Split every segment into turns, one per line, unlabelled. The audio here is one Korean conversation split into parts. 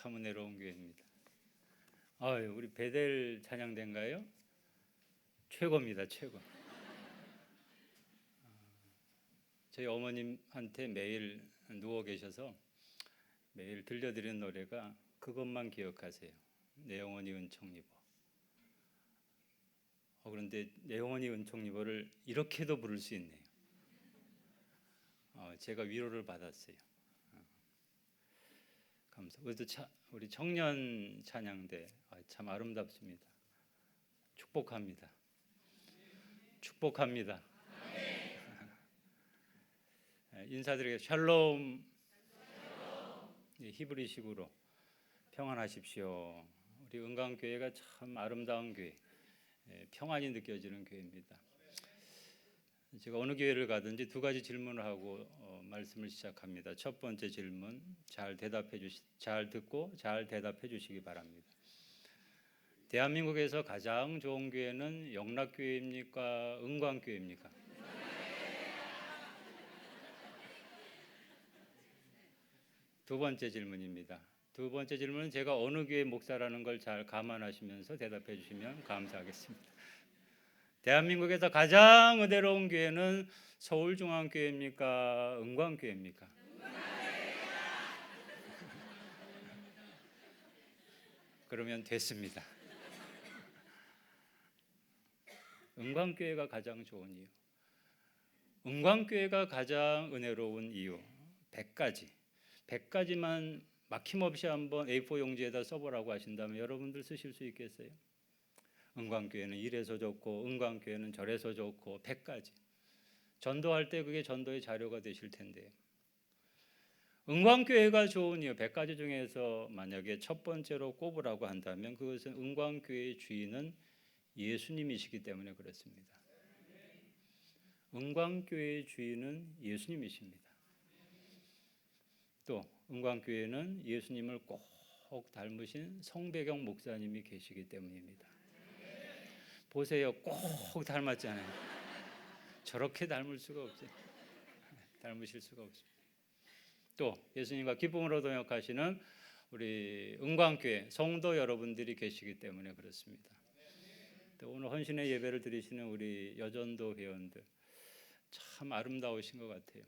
참 은혜로운 교회입니다. 우리 베델 찬양대인가요? 최고입니다, 최고. 저희 어머님한테 매일 누워 계셔서 매일 들려드리는 노래가 그것만 기억하세요. 내 영혼이 은총 입어. 그런데 내 영혼이 은총 입어를 이렇게도 부를 수 있네요. 제가 위로를 받았어요. 감사합니다. 우리 청년 찬양대 참 아름답습니다. 축복합니다. 축복합니다. 인사드리겠습니다. 샬롬. 히브리식으로 평안하십시오. 우리 은광교회가 참 아름다운 교회, 평안이 느껴지는 교회입니다. 제가 어느 교회를 가든지 두 가지 질문을 하고 말씀을 시작합니다. 첫 번째 질문, 잘 듣고 잘 대답해 주시기 바랍니다. 대한민국에서 가장 좋은 교회는 영락교회입니까? 은광교회입니까? 두 번째 질문입니다. 두 번째 질문은 제가 어느 교회 목사라는 걸 잘 감안하시면서 대답해 주시면 감사하겠습니다. 대한민국에서 가장 은혜로운 교회는 서울중앙교회입니까? 은광교회입니까? 그러면 됐습니다. 은광교회가 가장 좋은 이유, 은광교회가 가장 은혜로운 이유 100가지만 막힘없이 한번 A4 용지에다 써보라고 하신다면 여러분들 쓰실 수 있겠어요? 은광교회는 이래서 좋고 은광교회는 저래서 좋고 100가지. 전도할 때 그게 전도의 자료가 되실 텐데요. 은광교회가 좋은 이유 100가지 중에서 만약에 첫 번째로 꼽으라고 한다면 그것은 은광교회의 주인은 예수님이시기 때문에 그렇습니다. 은광교회의 주인은 예수님이십니다. 또 은광교회는 예수님을 꼭 닮으신 성배경 목사님이 계시기 때문입니다. 보세요, 꼭 닮았잖아요. 저렇게 닮을 수가 없어요. 닮으실 수가 없습니다. 또 예수님과 기쁨으로 동역하시는 우리 은광교회 성도 여러분들이 계시기 때문에 그렇습니다. 또 오늘 헌신의 예배를 드리시는 우리 여전도 회원들 참 아름다우신 것 같아요.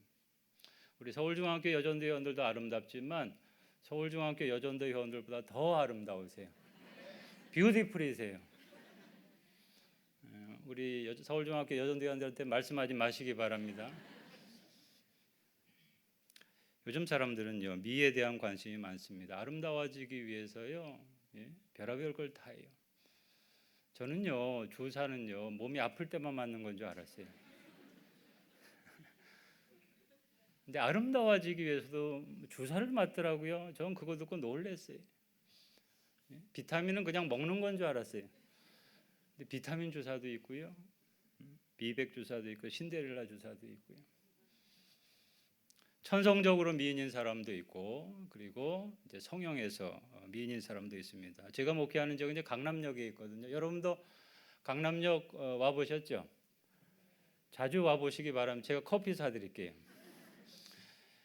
우리 서울중앙교 여전도 회원들도 아름답지만 서울중앙교 여전도 회원들보다 더 아름다우세요. 뷰티풀이세요. 우리 서울중앙교 여전도 회원들한테 말씀하지 마시기 바랍니다. 요즘 사람들은요, 미에 대한 관심이 많습니다. 아름다워지기 위해서요, 별의별 걸 다 해요. 저는요, 주사는요, 몸이 아플 때만 맞는 건 줄 알았어요. 근데 아름다워지기 위해서도 주사를 맞더라고요. 전 그거 듣고 놀랐어요. 비타민은 그냥 먹는 건 줄 알았어요. 근데 비타민 주사도 있고요, 미백 주사도 있고, 신데렐라 주사도 있고요. 천성적으로 미인인 사람도 있고, 그리고 이제 성형해서 미인인 사람도 있습니다. 제가 목회하는 지역은 이제 강남역에 있거든요. 여러분도 강남역 와 보셨죠? 자주 와 보시기 바랍니다. 제가 커피 사드릴게요.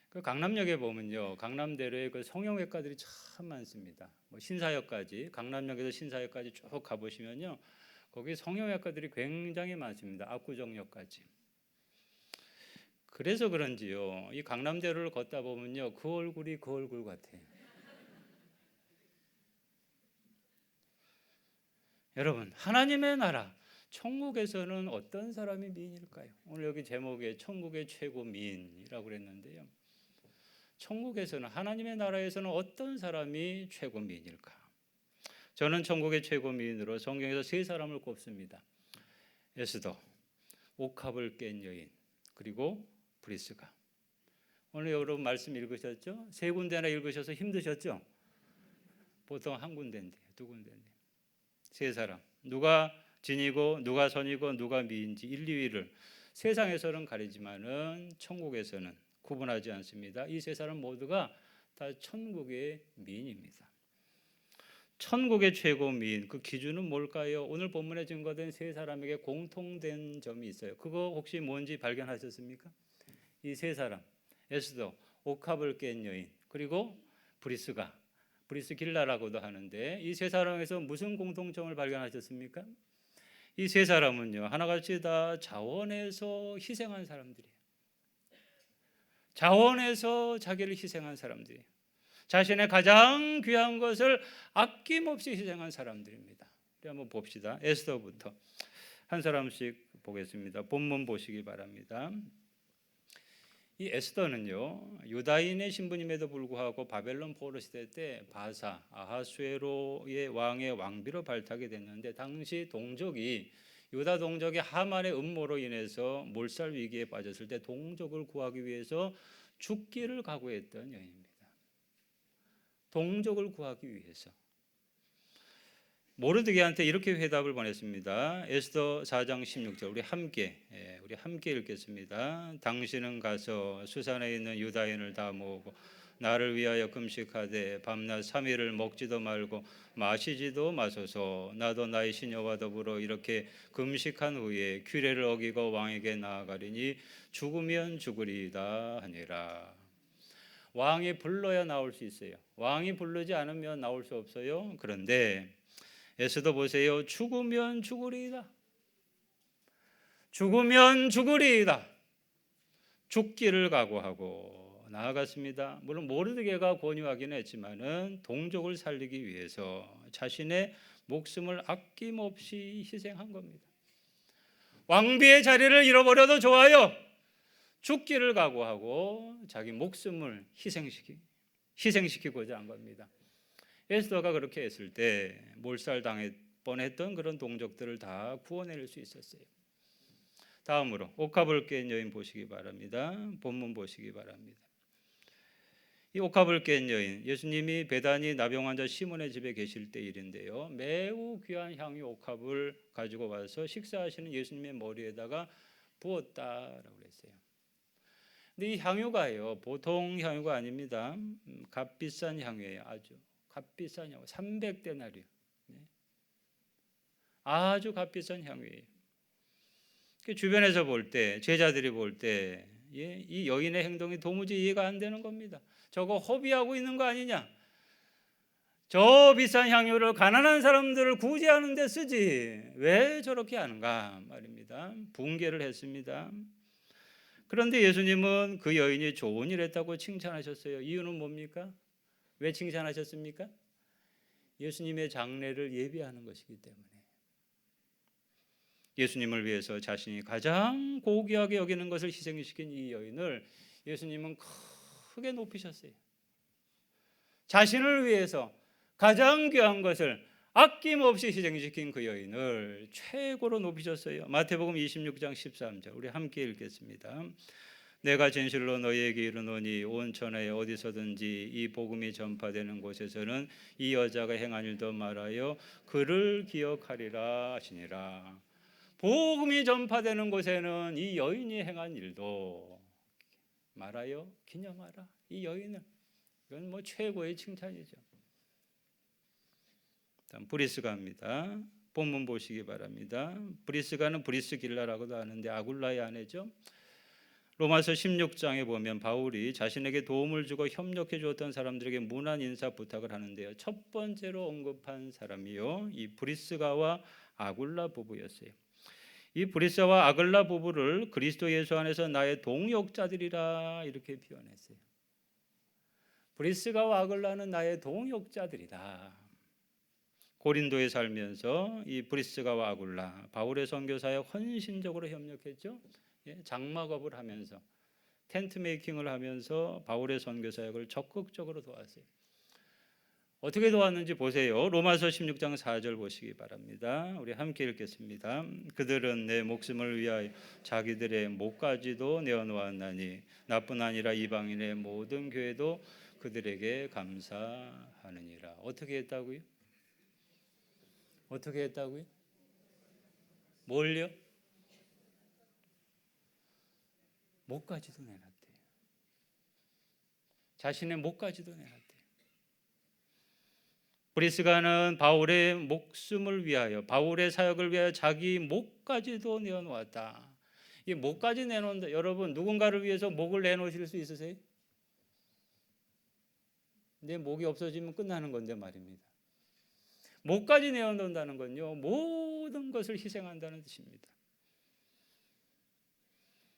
그 강남역에 보면요, 강남대로에 그 성형외과들이 참 많습니다. 뭐 신사역까지, 강남역에서 신사역까지 쭉 가보시면요, 거기 성형외과들이 굉장히 많습니다. 압구정역까지. 그래서 그런지요, 이 강남대로를 걷다 보면요, 그 얼굴이 그 얼굴 같아요. 여러분, 하나님의 나라 천국에서는 어떤 사람이 미인일까요? 오늘 여기 제목에 천국의 최고 미인이라고 그랬는데요, 천국에서는, 하나님의 나라에서는 어떤 사람이 최고 미인일까? 저는 천국의 최고 미인으로 성경에서 세 사람을 꼽습니다. 에스더, 옥합을 깬 여인, 그리고 브리스가. 오늘 여러분 말씀 읽으셨죠? 세 군데나 읽으셔서 힘드셨죠? 보통 한 군데인데, 두 군데인데. 세 사람, 누가 진이고 누가 선이고 누가 미인지 1, 2위를 세상에서는 가리지만은 천국에서는 구분하지 않습니다. 이 세 사람 모두가 다 천국의 미인입니다. 천국의 최고 미인, 그 기준은 뭘까요? 오늘 본문에 증거된 세 사람에게 공통된 점이 있어요. 그거 혹시 뭔지 발견하셨습니까? 이 세 사람, 에스더, 옥합을 깬 여인, 그리고 브리스가. 브리스길라라고도 하는데 이 세 사람에서 무슨 공통점을 발견하셨습니까? 이 세 사람은요, 하나같이 다 자원해서 희생한 사람들이에요. 자원해서 자기를 희생한 사람들이에요. 자신의 가장 귀한 것을 아낌없이 희생한 사람들입니다. 우리 한번 봅시다. 에스더부터 한 사람씩 보겠습니다. 본문 보시기 바랍니다. 이 에스더는요, 유다인의 신분임에도 불구하고 바벨론 포로 시대 때 바사 아하수에로의 왕의 왕비로 발탁이 됐는데, 당시 동족이 유다 동족의 하만의 음모로 인해서 몰살 위기에 빠졌을 때 동족을 구하기 위해서 죽기를 각오했던 여인입니다. 동족을 구하기 위해서 모르드게한테 이렇게 회답을 보냈습니다. 에스더 4장 16절 우리 함께 읽겠습니다. 당신은 가서 수산에 있는 유다인을 다 모으고 나를 위하여 금식하되 밤낮 3일을 먹지도 말고 마시지도 마소서. 나도 나의 시녀와 더불어 이렇게 금식한 후에 규례를 어기고 왕에게 나아가리니 죽으면 죽으리이다 하니라. 왕이 불러야 나올 수 있어요. 왕이 부르지 않으면 나올 수 없어요. 그런데 에스더 보세요. 죽으면 죽으리이다. 죽으면 죽으리이다. 죽기를 각오하고 나아갔습니다. 물론 모르드게가 권유하기는 했지만은 동족을 살리기 위해서 자신의 목숨을 아낌없이 희생한 겁니다. 왕비의 자리를 잃어버려도 좋아요. 죽기를 각오하고 자기 목숨을 희생시키고자 한 겁니다. 에스더가 그렇게 했을 때 몰살당할 뻔했던 그런 동족들을 다 구원해낼 수 있었어요. 다음으로 옥합을 깬 여인 보시기 바랍니다. 본문 보시기 바랍니다. 이 옥합을 깬 여인, 예수님이 베다니 나병 환자 시몬의 집에 계실 때 일인데요. 매우 귀한 향유 옥합을 가지고 와서 식사하시는 예수님의 머리에다가 부었다라고 했어요. 근데 이 향유가요, 보통 향유가 아닙니다. 값비싼 향유예요. 아주 값비싼 향유, 300데나리온. 아주 값비싼 향유예요. 주변에서 볼 때, 제자들이 볼 때 이 여인의 행동이 도무지 이해가 안 되는 겁니다. 저거 허비하고 있는 거 아니냐? 저 비싼 향유를 가난한 사람들을 구제하는 데 쓰지 왜 저렇게 하는가 말입니다. 분개를 했습니다. 그런데 예수님은 그 여인이 좋은 일 했다고 칭찬하셨어요. 이유는 뭡니까? 왜 칭찬하셨습니까? 예수님의 장례를 예비하는 것이기 때문에. 예수님을 위해서 자신이 가장 고귀하게 여기는 것을 희생시킨 이 여인을 예수님은 크게 높이셨어요. 자신을 위해서 가장 귀한 것을 아낌없이 희생시킨 그 여인을 최고로 높이셨어요. 마태복음 26장 13절 우리 함께 읽겠습니다. 내가 진실로 너희에게 이르노니 온 천하에 어디서든지 이 복음이 전파되는 곳에서는 이 여자가 행한 일도 말하여 그를 기억하리라 하시니라. 복음이 전파되는 곳에는 이 여인이 행한 일도 말하여 기념하라. 이 여인을, 이건 뭐 최고의 칭찬이죠. 다음 브리스가입니다. 본문 보시기 바랍니다. 브리스가는 브리스길라라고도 하는데 아굴라의 아내죠. 로마서 16장에 보면 바울이 자신에게 도움을 주고 협력해 주었던 사람들에게 문안 인사 부탁을 하는데요. 첫 번째로 언급한 사람이요, 이 브리스가와 아굴라 부부였어요. 이 브리스가와 아굴라 부부를 그리스도 예수 안에서 나의 동역자들이라 이렇게 표현했어요. 브리스가와 아굴라는 나의 동역자들이다. 고린도에 살면서 이 브리스가와 아굴라 바울의 선교사에 헌신적으로 협력했죠. 장막업을 하면서 텐트 메이킹을 하면서 바울의 선교 사역을 적극적으로 도왔어요. 어떻게 도왔는지 보세요. 로마서 16장 4절 보시기 바랍니다. 우리 함께 읽겠습니다. 그들은 내 목숨을 위하여 자기들의 목까지도 내어놓았나니 나뿐 아니라 이방인의 모든 교회도 그들에게 감사하느니라. 어떻게 했다고요? 어떻게 했다고요? 뭘요? 목까지도 내놨대요. 자신의 목까지도 내놨대요. 브리스가는 바울의 목숨을 위하여, 바울의 사역을 위하여 자기 목까지도 내어놓았다. 이 목까지 내놓는다. 여러분, 누군가를 위해서 목을 내놓으실 수 있으세요? 내 목이 없어지면 끝나는 건데 말입니다. 목까지 내어놓는다는 건요, 모든 것을 희생한다는 뜻입니다.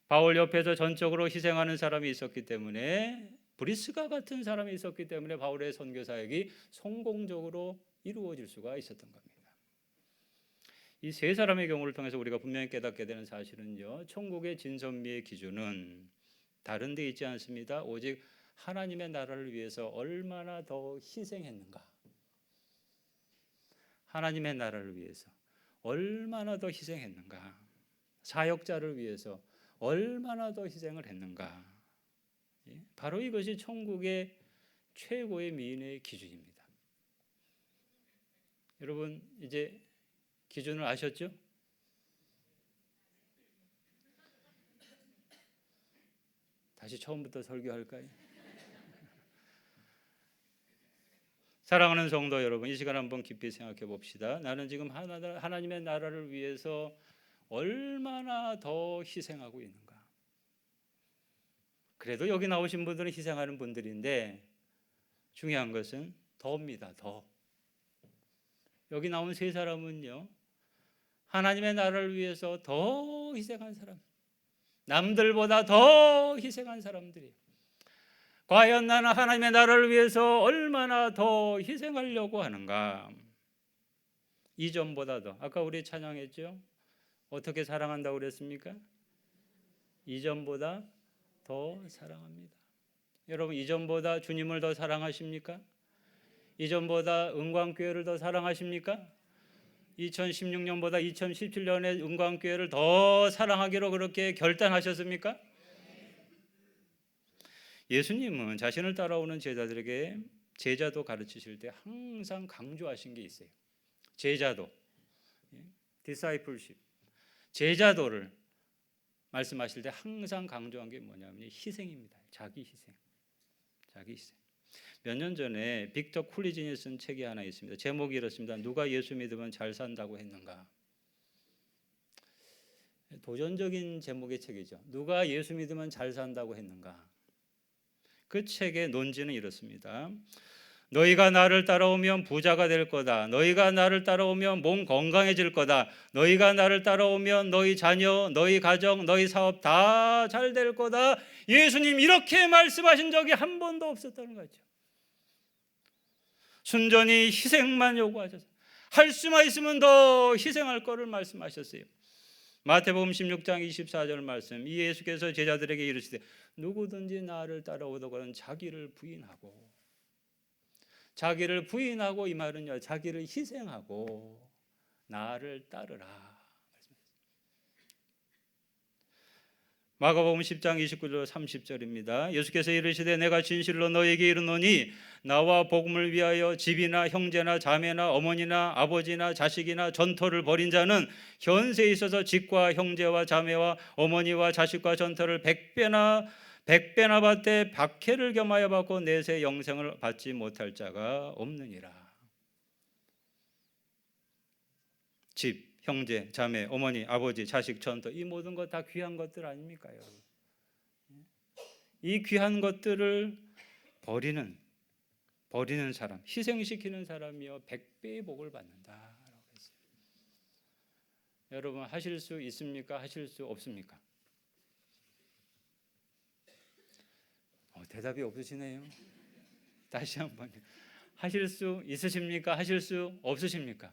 바울 옆에서 전적으로 희생하는 사람이 있었기 때문에, 브리스가 같은 사람이 있었기 때문에 바울의 선교 사역이 성공적으로 이루어질 수가 있었던 겁니다. 이 세 사람의 경우를 통해서 우리가 분명히 깨닫게 되는 사실은요, 천국의 진선미의 기준은 다른 데 있지 않습니다. 오직 하나님의 나라를 위해서 얼마나 더 희생했는가, 하나님의 나라를 위해서 얼마나 더 희생했는가, 사역자를 위해서 얼마나 더 희생을 했는가. 바로 이것이 천국의 최고의 미인의 기준입니다. 여러분, 이제 기준을 아셨죠? 다시 처음부터 설교할까요? 사랑하는 성도 여러분, 이 시간 한번 깊이 생각해 봅시다. 나는 지금 하나님의 나라를 위해서 얼마나 더 희생하고 있는가. 그래도 여기 나오신 분들은 희생하는 분들인데, 중요한 것은 더입니다. 더. 여기 나온 세 사람은요, 하나님의 나라를 위해서 더 희생한 사람, 남들보다 더 희생한 사람들이에요. 과연 나는 하나님의 나라를 위해서 얼마나 더 희생하려고 하는가. 이전보다 더. 아까 우리 찬양했죠? 어떻게 사랑한다고 그랬습니까? 이전보다 더 사랑합니다. 여러분, 이전보다 주님을 더 사랑하십니까? 이전보다 은광교회를 더 사랑하십니까? 2016년보다 2017년에 은광교회를 더 사랑하기로 그렇게 결단하셨습니까? 예수님은 자신을 따라오는 제자들에게 제자도 가르치실 때 항상 강조하신 게 있어요. 제자도, discipleship, 제자도를 말씀하실 때 항상 강조한 게 뭐냐면 희생입니다. 자기 희생. 자기 희생. 몇 년 전에 빅터 쿨리진이 쓴 책이 하나 있습니다. 제목이 이렇습니다. 누가 예수 믿으면 잘 산다고 했는가. 도전적인 제목의 책이죠. 누가 예수 믿으면 잘 산다고 했는가. 그 책의 논지는 이렇습니다. 너희가 나를 따라오면 부자가 될 거다. 너희가 나를 따라오면 몸 건강해질 거다. 너희가 나를 따라오면 너희 자녀, 너희 가정, 너희 사업 다 잘 될 거다. 예수님 이렇게 말씀하신 적이 한 번도 없었다는 거죠. 순전히 희생만 요구하셨어요. 할 수만 있으면 더 희생할 거를 말씀하셨어요. 마태복음 16장 24절 말씀, 이 예수께서 제자들에게 이르시되 누구든지 나를 따라오더거든 자기를 부인하고, 자기를 부인하고, 이 말은요, 자기를 희생하고 나를 따르라. 마가복음 10장 29절 30절입니다. 예수께서 이르시되 내가 진실로 너에게 이르노니 나와 복음을 위하여 집이나 형제나 자매나 어머니나 아버지나 자식이나 전토를 벌인 자는 현세에 있어서 집과 형제와 자매와 어머니와 자식과 전토를 100배나 받되 박해를 겸하여 받고 내세 영생을 받지 못할 자가 없느니라. 집, 형제, 자매, 어머니, 아버지, 자식, 전토, 이 모든 것 다 귀한 것들 아닙니까, 여러분? 이 귀한 것들을 버리는 사람, 희생시키는 사람이요 100배의 복을 받는다라고 했어요. 여러분, 하실 수 있습니까? 하실 수 없습니까? 대답이 없으시네요. 다시 한번, 하실 수 있으십니까? 하실 수 없으십니까?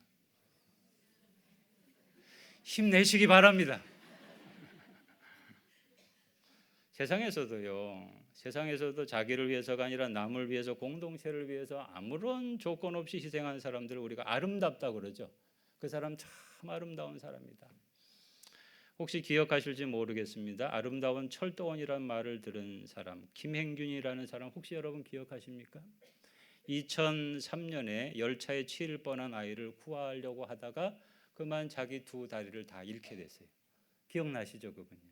힘내시기 바랍니다. 세상에서도 자기를 위해서가 아니라 남을 위해서, 공동체를 위해서 아무런 조건 없이 희생한 사람들을 우리가 아름답다고 그러죠. 그 사람 참 아름다운 사람이다. 혹시 기억하실지 모르겠습니다. 아름다운 철도원이라는 말을 들은 사람, 김행균이라는 사람 혹시 여러분 기억하십니까? 2003년에 열차에 치일 뻔한 아이를 구하려고 하다가 그만 자기 두 다리를 다 잃게 됐어요. 기억나시죠, 그분요?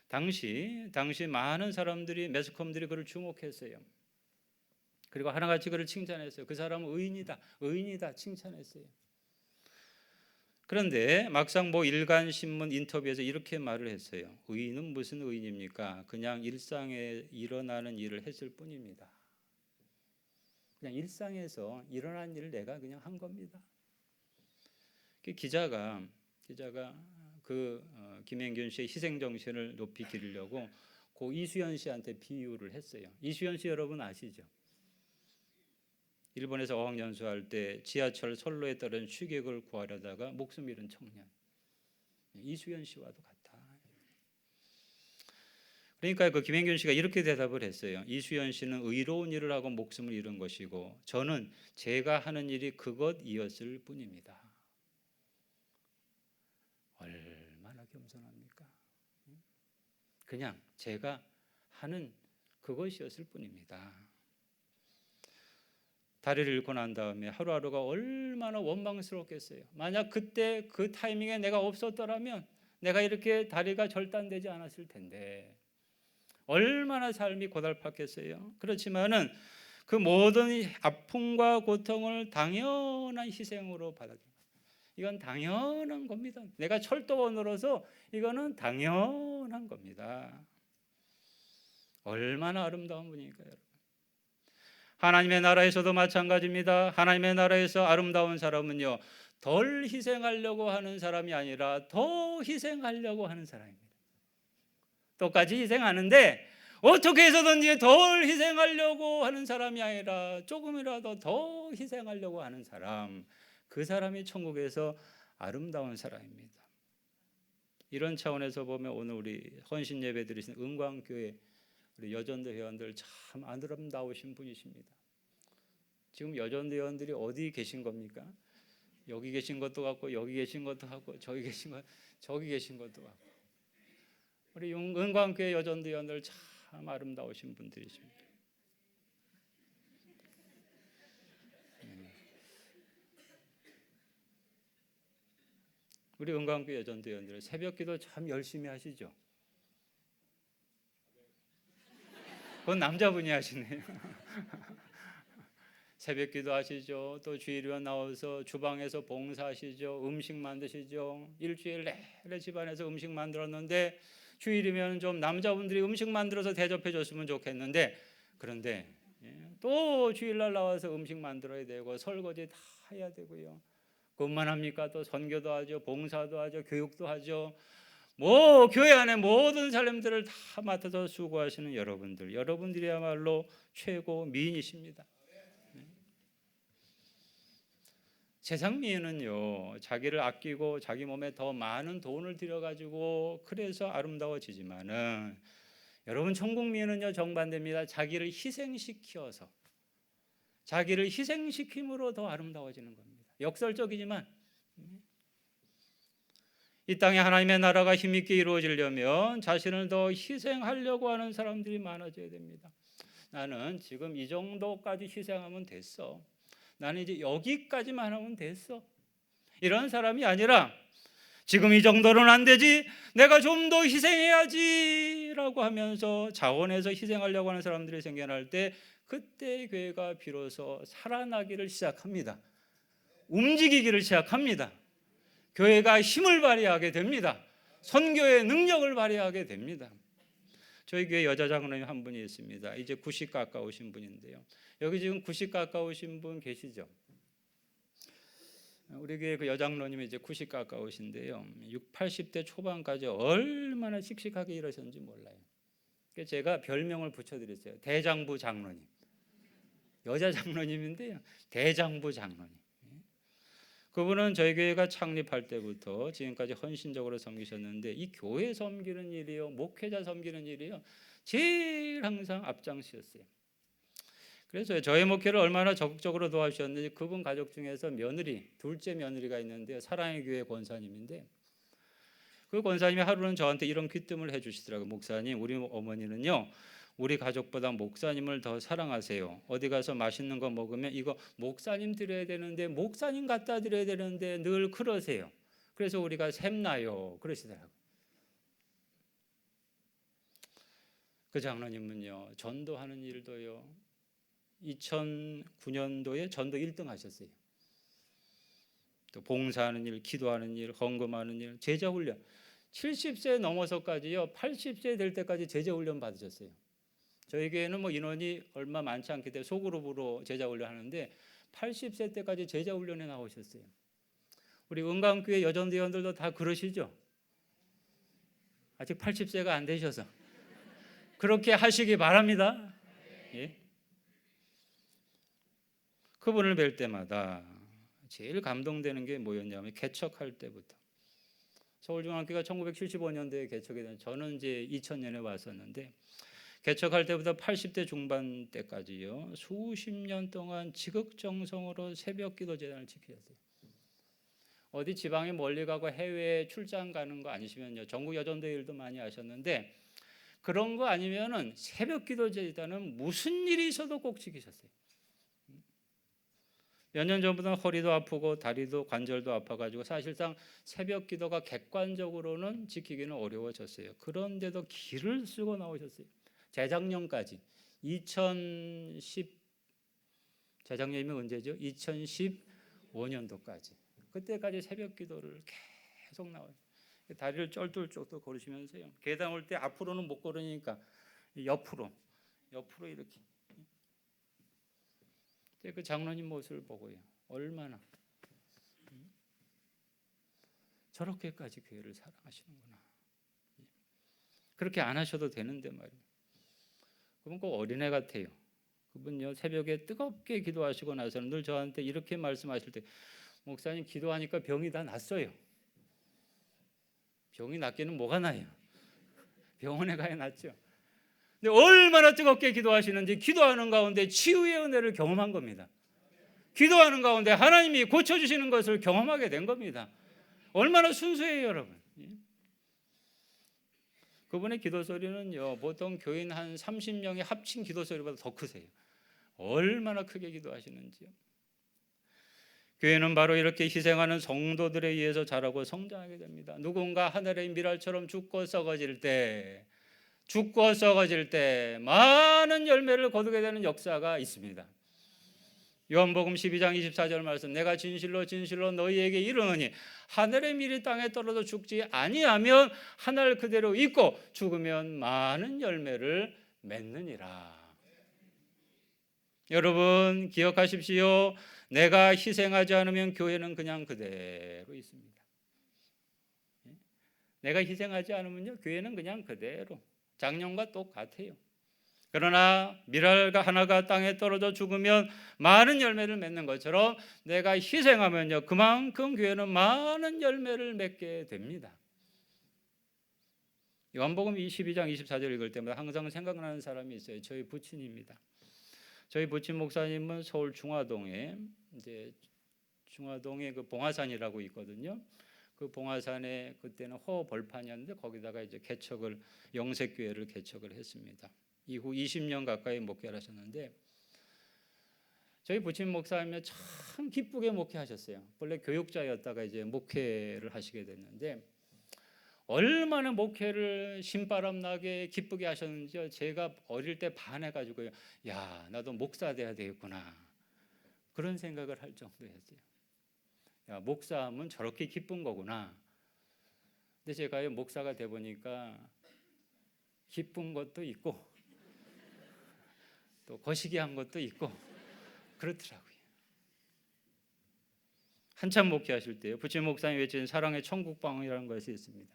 당시 많은 사람들이, 매스컴들이 그를 주목했어요. 그리고 하나같이 그를 칭찬했어요. 그 사람은 의인이다 칭찬했어요. 그런데 막상 일간 신문 인터뷰에서 이렇게 말을 했어요. 의인은 무슨 의인입니까? 그냥 일상에 일어나는 일을 했을 뿐입니다. 그냥 일상에서 일어난 일을 내가 그냥 한 겁니다. 기자가 김행균 씨의 희생 정신을 높이 기리려고 고 이수연 씨한테 비유를 했어요. 이수연 씨 여러분 아시죠? 일본에서 어학연수할 때 지하철 선로에 따른 취객을 구하려다가 목숨 잃은 청년. 이수연 씨와도 같다. 그러니까 그 김행균 씨가 이렇게 대답을 했어요. 이수연 씨는 의로운 일을 하고 목숨을 잃은 것이고 저는 제가 하는 일이 그것이었을 뿐입니다. 얼마나 겸손합니까? 그냥 제가 하는 그것이었을 뿐입니다. 다리를 잃고 난 다음에 하루하루가 얼마나 원망스럽겠어요. 만약 그때 그 타이밍에 내가 없었더라면 내가 이렇게 다리가 절단되지 않았을 텐데 얼마나 삶이 고달팠겠어요. 그렇지만은 그 모든 아픔과 고통을 당연한 희생으로 받아들여요. 이건 당연한 겁니다. 내가 철도원으로서 이거는 당연한 겁니다. 얼마나 아름다운 분이니까요. 하나님의 나라에서도 마찬가지입니다. 하나님의 나라에서 아름다운 사람은요, 덜 희생하려고 하는 사람이 아니라 더 희생하려고 하는 사람입니다. 똑같이 희생하는데 어떻게 해서든지 덜 희생하려고 하는 사람이 아니라 조금이라도 더 희생하려고 하는 사람, 그 사람이 천국에서 아름다운 사람입니다. 이런 차원에서 보면 오늘 우리 헌신 예배 드리신 은광교회 우리 여전도 회원들 참 아름다우신 분이십니다. 지금 여전도 회원들이 어디 계신 겁니까? 여기 계신 것도 같고 여기 계신 것도 같고 저기 계신 것도 같고 우리 은광교회 여전도 회원들 참 아름다우신 분들이십니다. 우리 은광교회 여전도 회원들 새벽기도 참 열심히 하시죠? 그건 남자분이 하시네요. 새벽기도 하시죠. 또 주일에 나와서 주방에서 봉사하시죠. 음식 만드시죠. 일주일 내내 집안에서 음식 만들었는데 주일이면 좀 남자분들이 음식 만들어서 대접해 줬으면 좋겠는데 그런데 또 주일날 나와서 음식 만들어야 되고 설거지 다 해야 되고요. 그것만 합니까? 또 선교도 하죠. 봉사도 하죠. 교육도 하죠. 교회 안에 모든 사람들을 다 맡아서 수고하시는 여러분들이야말로 최고 미인이십니다. 세상 미인은요, 자기를 아끼고 자기 몸에 더 많은 돈을 들여가지고 그래서 아름다워지지만은 여러분 천국 미인은요 정반대입니다. 자기를 희생시켜서 자기를 희생시킴으로 더 아름다워지는 겁니다. 역설적이지만 이 땅에 하나님의 나라가 힘있게 이루어지려면 자신을 더 희생하려고 하는 사람들이 많아져야 됩니다. 나는 지금 이 정도까지 희생하면 됐어. 나는 이제 여기까지만 하면 됐어. 이런 사람이 아니라 지금 이 정도는 안 되지. 내가 좀 더 희생해야지라고 하면서 자원해서 희생하려고 하는 사람들이 생겨날 때 그때 교회가 비로소 살아나기를 시작합니다. 움직이기를 시작합니다. 교회가 힘을 발휘하게 됩니다. 선교의 능력을 발휘하게 됩니다. 저희 교회 여자 장로님 한 분이 있습니다. 이제 90 가까우신 분인데요. 여기 지금 90 가까우신 분 계시죠? 우리 교회 그 여장로님이 이제 90 가까우신데요. 60, 80대 초반까지 얼마나 씩씩하게 일하셨는지 몰라요. 그래서 제가 별명을 붙여드렸어요. 대장부 장로님. 여자 장로님인데요. 대장부 장로님. 그분은 저희 교회가 창립할 때부터 지금까지 헌신적으로 섬기셨는데 이 교회 섬기는 일이요, 목회자 섬기는 일이요, 제일 항상 앞장서셨어요. 그래서 저희 목회를 얼마나 적극적으로 도와주셨는지 그분 가족 중에서 둘째 며느리가 있는데요. 사랑의 교회 권사님인데 그 권사님이 하루는 저한테 이런 귀뜸을 해주시더라고요. 목사님, 우리 어머니는요, 우리 가족보다 목사님을 더 사랑하세요. 어디 가서 맛있는 거 먹으면 이거 목사님 드려야 되는데 목사님 갖다 드려야 되는데 늘 그러세요. 그래서 우리가 샘나요. 그러시더라고요. 그 장로님은요, 전도하는 일도요, 2009년도에 전도 1등 하셨어요. 또 봉사하는 일, 기도하는 일, 헌금하는 일, 제자훈련 70세 넘어서까지요, 80세 될 때까지 제자훈련 받으셨어요. 저희 교회는 뭐 인원이 얼마 많지 않기 때문에 소그룹으로 제자 훈련하는데 80세 때까지 제자 훈련에 나오셨어요. 우리 은강교회 여전대원들도 다 그러시죠? 아직 80세가 안 되셔서 그렇게 하시기 바랍니다. 예? 그분을 뵐 때마다 제일 감동되는 게 뭐였냐면 개척할 때부터 서울중앙교회가 1975년도에 개척이 된 저는 이제 2000년에 왔었는데 개척할 때부터 80대 중반 때까지요 수십 년 동안 지극정성으로 새벽기도 재단을 지키셨어요. 어디 지방에 멀리 가고 해외 출장 가는 거 아니시면요 전국 여전대 일도 많이 하셨는데 그런 거 아니면은 새벽기도 재단은 무슨 일이 있어도 꼭 지키셨어요. 몇 년 전부터는 허리도 아프고 다리도 관절도 아파가지고 사실상 새벽 기도가 객관적으로는 지키기는 어려워졌어요. 그런데도 기를 쓰고 나오셨어요. 재작년까지 2010 재작년이면 언제죠? 2015년도까지 그때까지 새벽 기도를 계속 나와요. 다리를 쩔뚝쩔뚝 걸으시면서요. 계단 올 때 앞으로는 못 걸으니까 옆으로 이렇게. 그 장로님 모습을 보고요. 얼마나 저렇게까지 교회를 사랑하시는구나. 그렇게 안 하셔도 되는데 말이에요. 그분 꼭 어린애 같아요. 그분요 새벽에 뜨겁게 기도하시고 나서는 늘 저한테 이렇게 말씀하실 때 목사님 기도하니까 병이 다 났어요. 병이 낫기는 뭐가 나요? 병원에 가야 낫죠. 근데 얼마나 뜨겁게 기도하시는지 기도하는 가운데 치유의 은혜를 경험한 겁니다. 기도하는 가운데 하나님이 고쳐주시는 것을 경험하게 된 겁니다. 얼마나 순수해요 여러분. 그분의 기도 소리는요 보통 교인 한 30명이 합친 기도 소리보다 더 크세요. 얼마나 크게 기도하시는지요. 교회는 바로 이렇게 희생하는 성도들에 의해서 자라고 성장하게 됩니다. 누군가 하늘의 미랄처럼 죽고 썩어질 때 많은 열매를 거두게 되는 역사가 있습니다. 요한복음 12장 24절 말씀 내가 진실로 너희에게 이르노니 하늘의 밀이 땅에 떨어져 죽지 아니하면 하늘 그대로 있고 죽으면 많은 열매를 맺느니라. 여러분 기억하십시오. 내가 희생하지 않으면 교회는 그냥 그대로 있습니다. 내가 희생하지 않으면요 교회는 그냥 그대로 작년과 똑같아요. 그러나 밀알가 하나가 땅에 떨어져 죽으면 많은 열매를 맺는 것처럼 내가 희생하면요 그만큼 교회는 많은 열매를 맺게 됩니다. 요한복음 22장 24절 읽을 때마다 항상 생각나는 사람이 있어요. 저희 부친입니다. 저희 부친 목사님은 서울 중화동에 그 봉화산이라고 있거든요. 그 봉화산에 그때는 허벌판이었는데 거기다가 이제 영색교회를 개척을 했습니다. 이후 20년 가까이 목회를 하셨는데 저희 부친 목사님은 참 기쁘게 목회하셨어요. 원래 교육자였다가 이제 목회를 하시게 됐는데 얼마나 목회를 신바람 나게 기쁘게 하셨는지 제가 어릴 때 반해가지고요. 야 나도 목사 돼야 되겠구나 그런 생각을 할 정도였어요. 야 목사하면 저렇게 기쁜 거구나. 근데 제가 목사가 돼 보니까 기쁜 것도 있고 또 거시기한 것도 있고 그렇더라고요. 한참 목회하실 때요 부친 목사님 외치는 사랑의 천국방언이라는 것이 있습니다.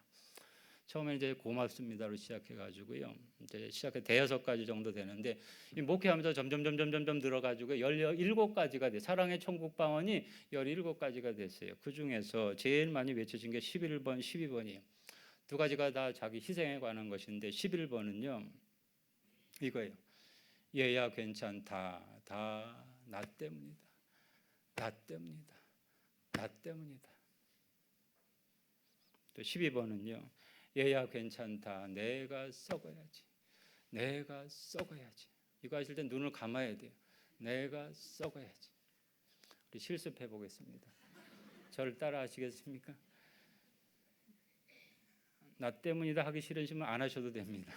처음에 이제 고맙습니다로 시작해가지고요 이제 시작해 5-6가지 정도 되는데 이 목회하면서 점점 늘어가지고 17가지가 돼. 사랑의 천국방언이 17가지가 됐어요. 그 중에서 제일 많이 외쳐진 게 11번, 12번이에요. 2가지가 다 자기 희생에 관한 것인데 11번은요 이거예요. 얘야 괜찮다. 다 나 때문이다. 또 12번은요. 얘야 괜찮다. 내가 썩어야지. 이거 하실 때 눈을 감아야 돼요. 내가 썩어야지. 우리 실습해 보겠습니다. 저를 따라 하시겠습니까? 나 때문이다 하기 싫으시면 안 하셔도 됩니다.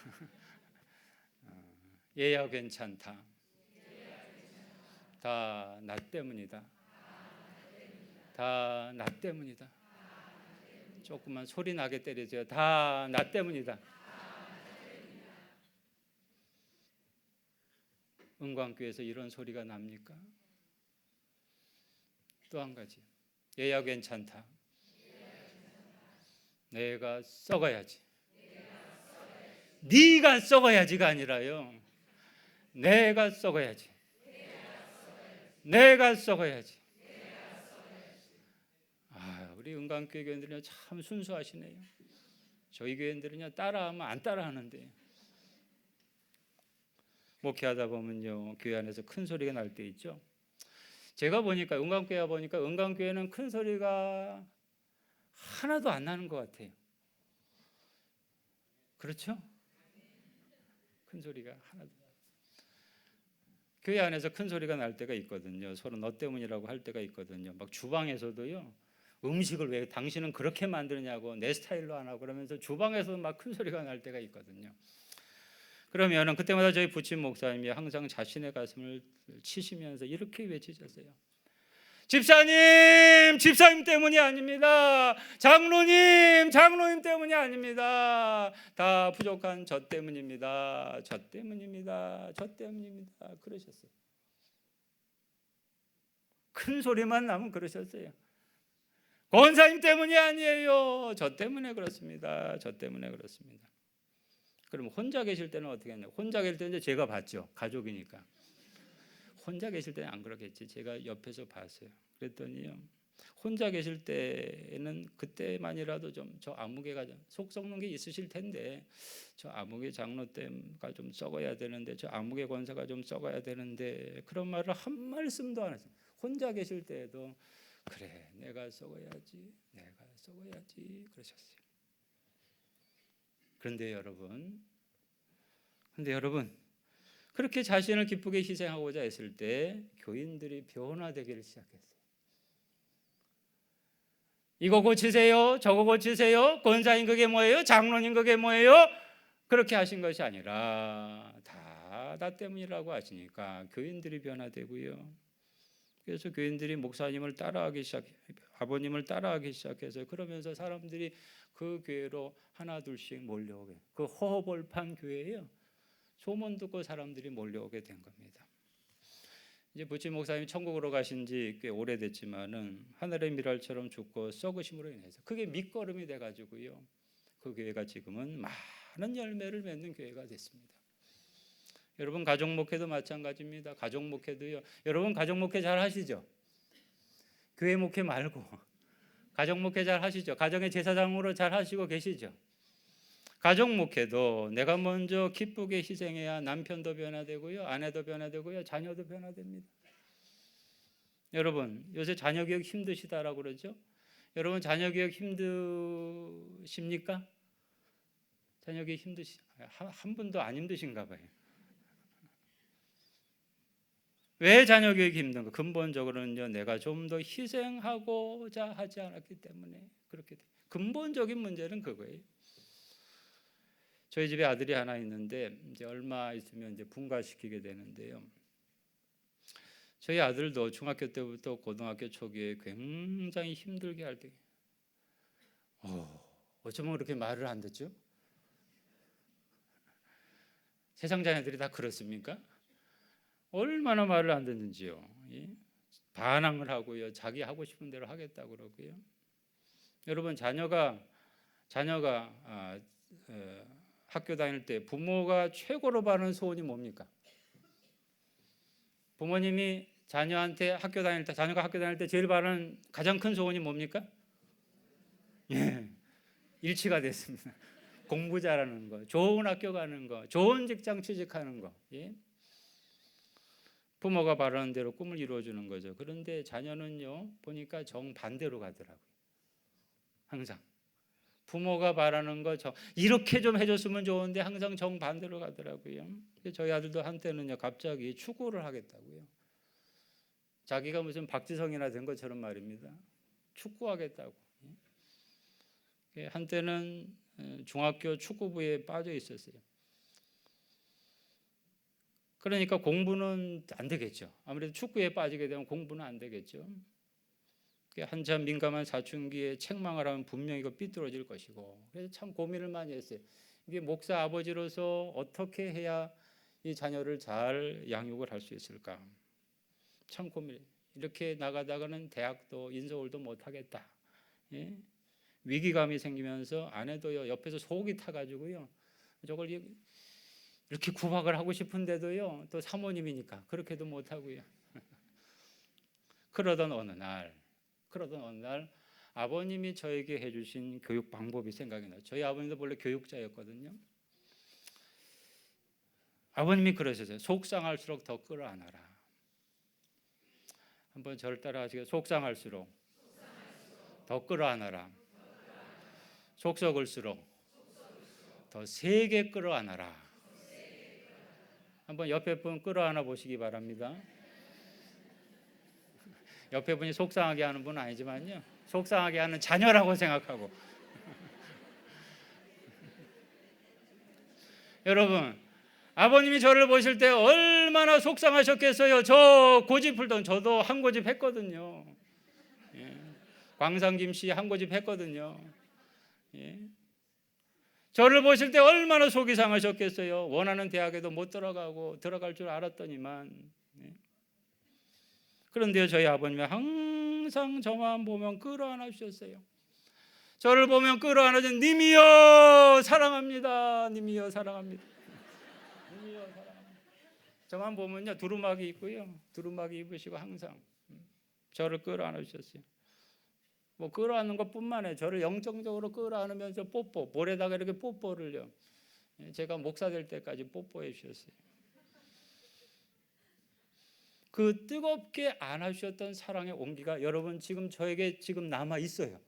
얘야 괜찮다. 다 나 때문이다. 다 나 때문이다. 조금만 소리 나게 때려줘요. 다 나 때문이다. 은광교에서 이런 소리가 납니까? 또 한 가지, 얘야 괜찮다. 내가 썩어야지. 네가 썩어야지가 아니라요. 내가 썩어야지. 내가 썩어야지. 우리 은광교회 교인들은요 참 순수하시네요. 저희 교인들은요 따라하면 안 따라하는데, 목회하다 보면요 교회 안에서 큰 소리가 날 때 있죠. 제가 보니까 은광교회는 큰 소리가 하나도 안 나는 것 같아요. 그렇죠? 큰 소리가 하나도. 교회 안에서 큰 소리가 날 때가 있거든요. 서로 너 때문이라고 할 때가 있거든요. 막 주방에서도요. 음식을 왜 당신은 그렇게 만드냐고, 내 스타일로 안 하고 그러면서 주방에서 막 큰 소리가 날 때가 있거든요. 그러면은 그때마다 저희 부친 목사님이 항상 자신의 가슴을 치시면서 이렇게 외치셨어요. 집사님 때문이 아닙니다. 장로님 때문이 아닙니다. 다 부족한 저 때문입니다. 그러셨어요. 큰 소리만 나면 그러셨어요. 권사님 때문이 아니에요. 저 때문에 그렇습니다. 그럼 혼자 계실 때는 어떻게 했나요? 혼자 계실 때는 제가 봤죠. 가족이니까. 혼자 계실 때는 안 그러겠지. 제가 옆에서 봤어요. 그랬더니요. 혼자 계실 때는 그때만이라도 좀 저 아무개가 속 썩는 게 있으실 텐데, 저 아무개 장로 때가 좀 썩어야 되는데, 저 아무개 권사가 좀 썩어야 되는데, 그런 말을 한 말씀도 안 했어요. 혼자 계실 때에도 그래 내가 썩어야지 그러셨어요. 그런데 여러분 그렇게 자신을 기쁘게 희생하고자 했을 때 교인들이 변화되기를 시작했어요. 이거 고치세요, 저거 고치세요, 권사님 그게 뭐예요, 장로님 그게 뭐예요, 그렇게 하신 것이 아니라 다 나 때문이라고 하시니까 교인들이 변화되고요. 그래서 교인들이 목사님을 아버님을 따라하기 시작해서, 그러면서 사람들이 그 교회로 하나 둘씩 몰려오게, 그 허허벌판 교회예요. 소문 듣고 사람들이 몰려오게 된 겁니다. 이제 부친 목사님이 천국으로 가신 지 꽤 오래됐지만은 하늘의 미랄처럼 죽고 썩으심으로 인해서 그게 밑거름이 돼가지고요. 그 교회가 지금은 많은 열매를 맺는 교회가 됐습니다. 여러분 가족 목회도 마찬가지입니다. 가족 목회도요. 여러분 가족 목회 잘 하시죠? 교회 목회 말고 가족 목회 잘 하시죠? 가정의 제사장으로 잘 하시고 계시죠? 가족 목회도 내가 먼저 기쁘게 희생해야 남편도 변화되고요, 아내도 변화되고요, 자녀도 변화됩니다. 여러분 요새 자녀 교육 힘드시다라고 그러죠? 여러분 자녀 교육 힘드십니까? 자녀 교육 한 분도 안 힘드신가 봐요. 왜 자녀 교육이 힘든가? 근본적으로는요, 내가 좀 더 희생하고자 하지 않았기 때문에 그렇게 돼요. 근본적인 문제는 그거예요. 저희 집에 아들이 하나 있는데 이제 얼마 있으면 이제 분가시키게 되는데요. 저희 아들도 중학교 때부터 고등학교 초기에 굉장히 힘들게 할 때, 어쩌면 그렇게 말을 안 듣죠? 세상 자녀들이 다 그렇습니까? 얼마나 말을 안 듣는지요. 반항을 하고요, 자기 하고 싶은 대로 하겠다고 그러고요. 여러분 자녀가 학교 다닐 때 부모가 최고로 바라는 소원이 뭡니까? 부모님이 자녀가 학교 다닐 때 제일 바라는 가장 큰 소원이 뭡니까? 일치가 됐습니다. 공부 잘하는 거, 좋은 학교 가는 거, 좋은 직장 취직하는 거. 부모가 바라는 대로 꿈을 이루어주는 거죠. 그런데 자녀는요 보니까 정반대로 가더라고요. 항상 부모가 바라는 거 이렇게 좀 해줬으면 좋은데 항상 정반대로 가더라고요. 저희 아들도 한때는요 갑자기 축구를 하겠다고요. 자기가 무슨 박지성이나 된 것처럼 말입니다. 축구하겠다고. 한때는 중학교 축구부에 빠져 있었어요. 그러니까 공부는 안 되겠죠. 아무래도 축구에 빠지게 되면 공부는 안 되겠죠. 한참 민감한 사춘기에 책망을 하면 분명히 이거 삐뚤어질 것이고, 그래서 참 고민을 많이 했어요. 이게 목사 아버지로서 어떻게 해야 이 자녀를 잘 양육을 할 수 있을까? 참 고민. 이렇게 나가다가는 대학도 인서울도 못하겠다. 예? 위기감이 생기면서 아내도요 옆에서 속이 타가지고요 저걸 이렇게 구박을 하고 싶은데도요 또 사모님이니까 그렇게도 못하고요. 그러던 어느 날 아버님이 저에게 해주신 교육 방법이 생각이 나요. 저희 아버님도 원래 교육자였거든요. 아버님이 그러셨어요. 속상할수록 더 끌어안아라. 한번 저를 따라 하시겠어요? 속상할수록 더 끌어안아라. 속 썩을수록 더 세게 끌어안아라. 한번 옆에 분 끌어안아 보시기 바랍니다. 옆에 분이 속상하게 하는 분은 아니지만요, 속상하게 하는 자녀라고 생각하고. 여러분, 아버님이 저를 보실 때 얼마나 속상하셨겠어요. 저 고집 풀던 저도 한 고집 했거든요. 예. 광상김씨 한 고집 했거든요. 예. 저를 보실 때 얼마나 속이 상하셨겠어요. 원하는 대학에도 못 들어가고 들어갈 줄 알았더니만. 예. 그런데요, 저희 아버님은 항상 저만 보면 끌어안아 주셨어요. 저를 보면 끌어안아서 님이여 사랑합니다. 님이여 사랑합니다. 님이여 사랑합니다. 저만 보면요 두루마기 입고요. 두루마기 입으시고 항상 저를 끌어안아 주셨어요. 뭐 끌어안는 것뿐만 아니라 저를 영적으로 끌어안으면서 뽀뽀, 볼에다가 이렇게 뽀뽀를요. 제가 목사 될 때까지 뽀뽀해 주셨어요. 그 뜨겁게 안아주셨던 사랑의 온기가 여러분 지금 저에게 지금 남아 있어요.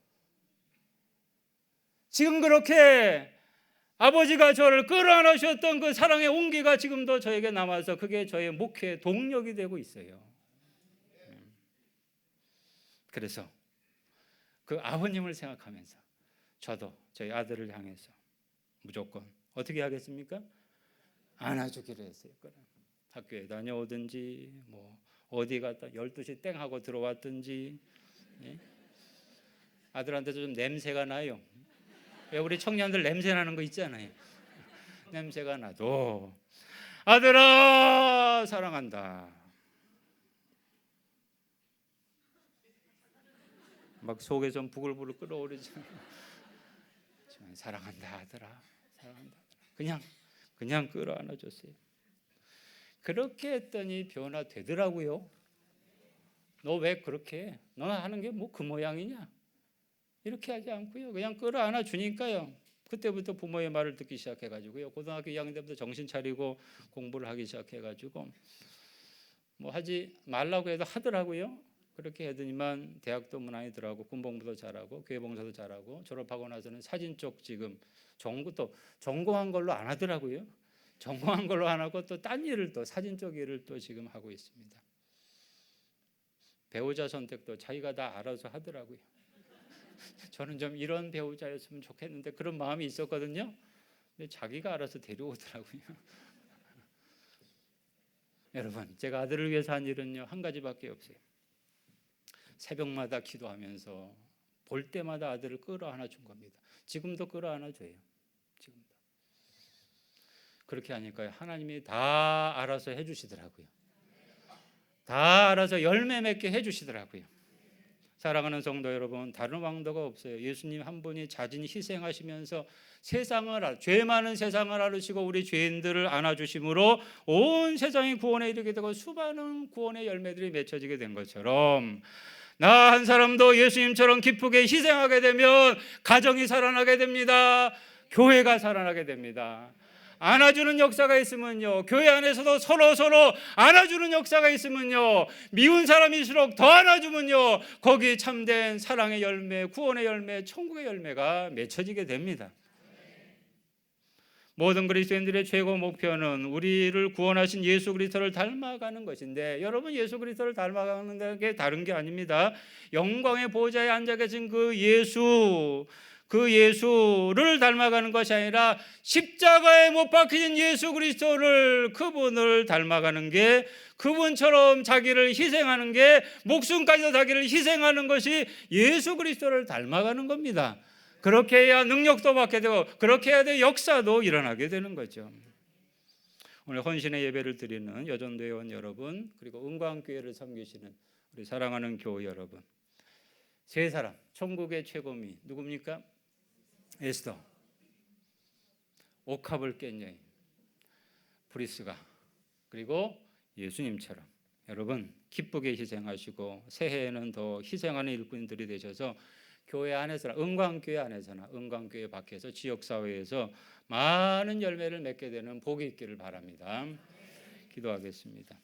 지금 그렇게 아버지가 저를 끌어안아 주셨던 그 사랑의 온기가 지금도 저에게 남아서 그게 저의 목회의 동력이 되고 있어요. 그래서 그 아버님을 생각하면서 저도 저희 아들을 향해서 무조건 어떻게 하겠습니까? 안아주기로 했어요. 학교에 다녀오든지 뭐 어디 갔다 12시 땡 하고 들어왔든지. 예? 아들한테도 좀 냄새가 나요. 왜 우리 청년들 냄새 나는 거 있잖아요. 냄새가 나도 아들아 사랑한다. 막 속에서 부글부글 끓어오르죠. 사랑한다 아들아 사랑한다. 그냥 끌어안아줬어요. 그렇게 했더니 변화되더라고요. 너 왜 그렇게 해? 너 하는 게 뭐 그 모양이냐? 이렇게 하지 않고요. 그냥 끌어안아 주니까요. 그때부터 부모의 말을 듣기 시작해가지고요. 고등학교 2학년 때부터 정신 차리고 공부를 하기 시작해가지고 뭐 하지 말라고 해도 하더라고요. 그렇게 하더니만 대학도 무난히 들어가고 군복무도 잘하고 교회 봉사도 잘하고 졸업하고 나서는 사진 쪽 지금 전공한 걸로 안 하더라고요. 전공한 걸로 안 하고 또 딴 일을 또 사진 쪽 일을 또 지금 하고 있습니다. 배우자 선택도 자기가 다 알아서 하더라고요. 저는 좀 이런 배우자였으면 좋겠는데 그런 마음이 있었거든요. 근데 자기가 알아서 데려오더라고요. 여러분, 제가 아들을 위해서 한 일은요 한 가지밖에 없어요. 새벽마다 기도하면서 볼 때마다 아들을 끌어안아 준 겁니다. 지금도 끌어안아 줘요. 지금도. 그렇게 하니까요 하나님이 다 알아서 해주시더라고요. 다 알아서 열매 맺게 해주시더라고요. 사랑하는 성도 여러분, 다른 왕도가 없어요. 예수님 한 분이 자신이 희생하시면서 죄 많은 세상을 앓으시고 우리 죄인들을 안아주심으로 온 세상이 구원에 이르게 되고 수많은 구원의 열매들이 맺혀지게 된 것처럼 나 한 사람도 예수님처럼 기쁘게 희생하게 되면 가정이 살아나게 됩니다. 교회가 살아나게 됩니다. 안아주는 역사가 있으면요 교회 안에서도 서로 안아주는 역사가 있으면요 미운 사람일수록 더 안아주면요 거기 참된 사랑의 열매, 구원의 열매, 천국의 열매가 맺혀지게 됩니다. 모든 그리스도인들의 최고 목표는 우리를 구원하신 예수 그리스도를 닮아가는 것인데 여러분 예수 그리스도를 닮아가는 게 다른 게 아닙니다. 영광의 보좌에 앉아 계신 그 예수를 닮아가는 것이 아니라 십자가에 못 박히신 예수 그리스도를 그분을 닮아가는 게 그분처럼 자기를 희생하는 게 목숨까지도 자기를 희생하는 것이 예수 그리스도를 닮아가는 겁니다. 그렇게 해야 능력도 받게 되고 그렇게 해야 역사도 일어나게 되는 거죠. 오늘 헌신의 예배를 드리는 여전도회원 여러분, 그리고 은광교회를 섬기시는 우리 사랑하는 교우 여러분, 세 사람, 천국의 최고미 누굽니까? 에스더, 옥합을 깬 여인, 브리스가, 그리고 예수님처럼 여러분 기쁘게 희생하시고 새해에는 더 희생하는 일꾼들이 되셔서 교회 안에서나 은광교회 안에서나 은광교회 밖에서 지역사회에서 많은 열매를 맺게 되는 복이 있기를 바랍니다. 기도하겠습니다.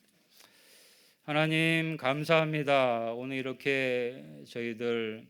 하나님 감사합니다. 오늘 이렇게 저희들